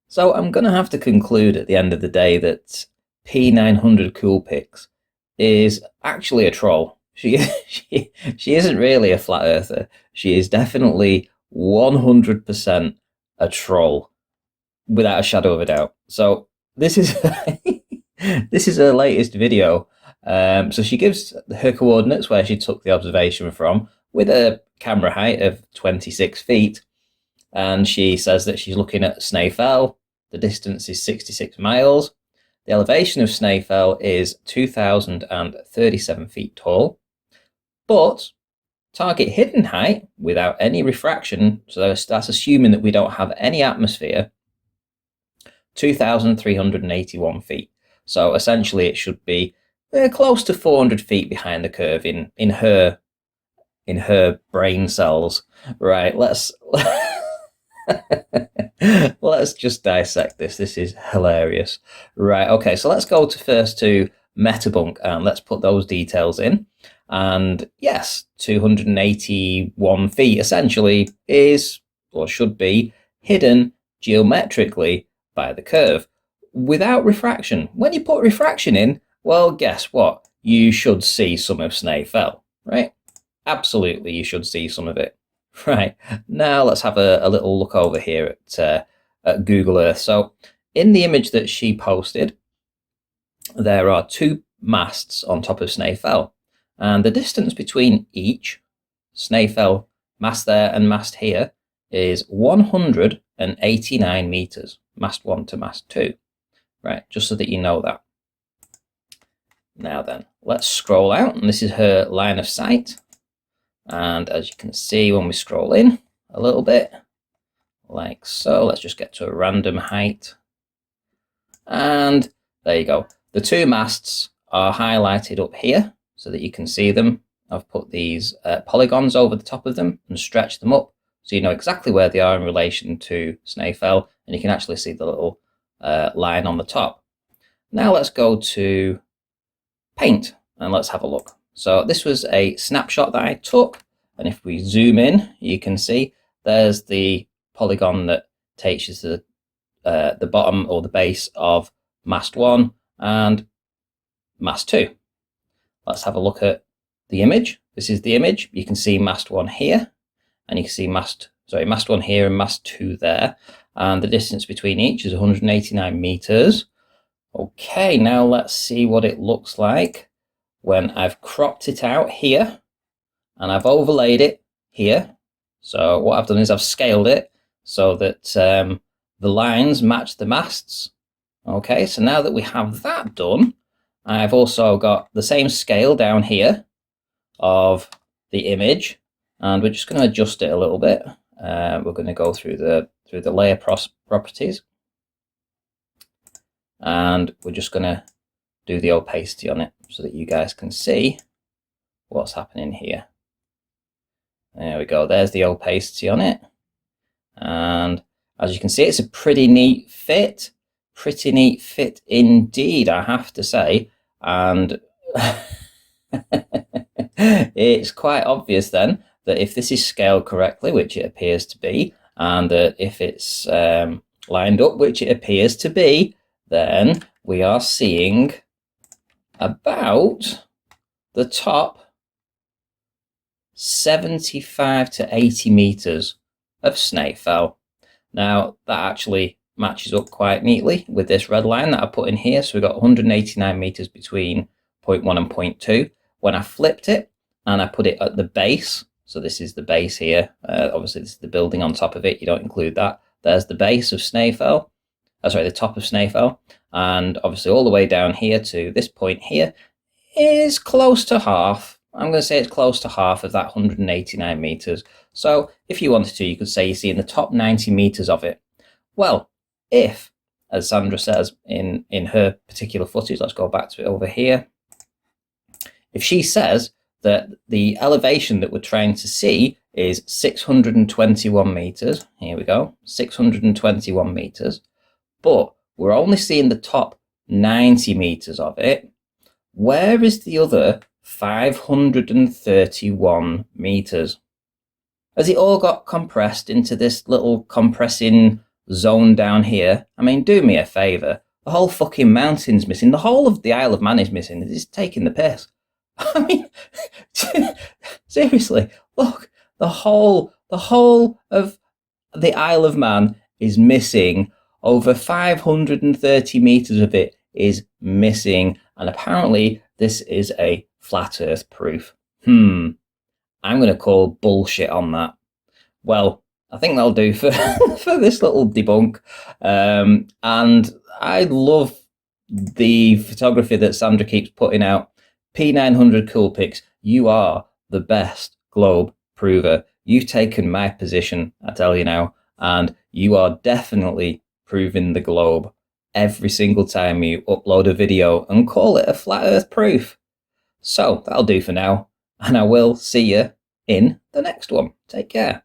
So I'm going to have to conclude at the end of the day that P900 Coolpix is actually a troll. She isn't really a flat earther. She is definitely 100% a troll, without a shadow of a doubt. So this is this is her latest video. So she gives her coordinates where she took the observation from with a camera height of 26 feet. And she says that she's looking at Snaefell. The distance is 66 miles. The elevation of Snaefell is 2,037 feet tall. But target hidden height without any refraction, so that's assuming that we don't have any atmosphere, 2,381 feet. So essentially it should be close to 400 feet behind the curve in her brain cells. Right, let's just dissect this. This is hilarious. Right, okay, so let's go first to Metabunk and let's put those details in. And yes, 281 feet essentially is, or should be, hidden geometrically by the curve without refraction. When you put refraction in, well, guess what? You should see some of Snaefell, right? Absolutely, you should see some of it. Right, now let's have a little look over here at Google Earth. So in the image that she posted, there are two masts on top of Snaefell. And the distance between each, Snaefell mast there and mast here, is 189 meters, mast 1 to mast 2. Right, just so that you know that. Now then, let's scroll out, and this is her line of sight. And as you can see, when we scroll in a little bit, like so, let's just get to a random height. And there you go. The two masts are highlighted up here so that you can see them. I've put these polygons over the top of them and stretched them up so you know exactly where they are in relation to Snaefell, and you can actually see the little line on the top. Now let's go to Paint and let's have a look. So this was a snapshot that I took, and if we zoom in, you can see there's the polygon that takes you to the bottom or the base of mast 1 and mast 2. Let's have a look at the image. This is the image. You can see mast 1 here, and you can see mast 1 here and mast 2 there, and the distance between each is 189 meters. Okay, now let's see what it looks like when I've cropped it out here and I've overlaid it here. So what I've done is I've scaled it so that the lines match the masts. Okay, so now that we have that done, I've also got the same scale down here of the image, and we're just going to adjust it a little bit. We're going to go through the layer properties, and we're just going to do the opacity on it so that you guys can see what's happening here. There we go. There's the opacity on it, and as you can see, it's a pretty neat fit. Pretty neat fit indeed, I have to say. And it's quite obvious then that if this is scaled correctly, which it appears to be, and that if it's lined up, which it appears to be, then we are seeing about the top 75 to 80 meters of Snaefell. Now that actually matches up quite neatly with this red line that I put in here. So we've got 189 meters between point 1 and point 2. When I flipped it and I put it at the base, so this is the base here, obviously this is the building on top of it, you don't include that. There's the base of Snaefell, the top of Snaefell, and obviously all the way down here to this point here is close to half. I'm going to say it's close to half of that 189 meters. So if you wanted to, you could say you see in the top 90 meters of it. Well, if, as Sandra says in her particular footage, let's go back to it over here. If she says that the elevation that we're trying to see is 621 meters, here we go, 621 meters, but we're only seeing the top 90 meters of it, where is the other 531 meters? Has it all got compressed into this little compressing zone down here. I mean, do me a favour. The whole fucking mountain's missing. The whole of the Isle of Man is missing. It's taking the piss. I mean, seriously, look, the whole of the Isle of Man is missing. Over 530 meters of it is missing, and apparently this is a flat Earth proof. I'm going to call bullshit on that. Well, I think that'll do for for this little debunk. And I love the photography that Sandra keeps putting out. P900 Cool Pics, you are the best globe prover. You've taken my position, I tell you now, and you are definitely proving the globe every single time you upload a video and call it a flat Earth proof. So that'll do for now, and I will see you in the next one. Take care.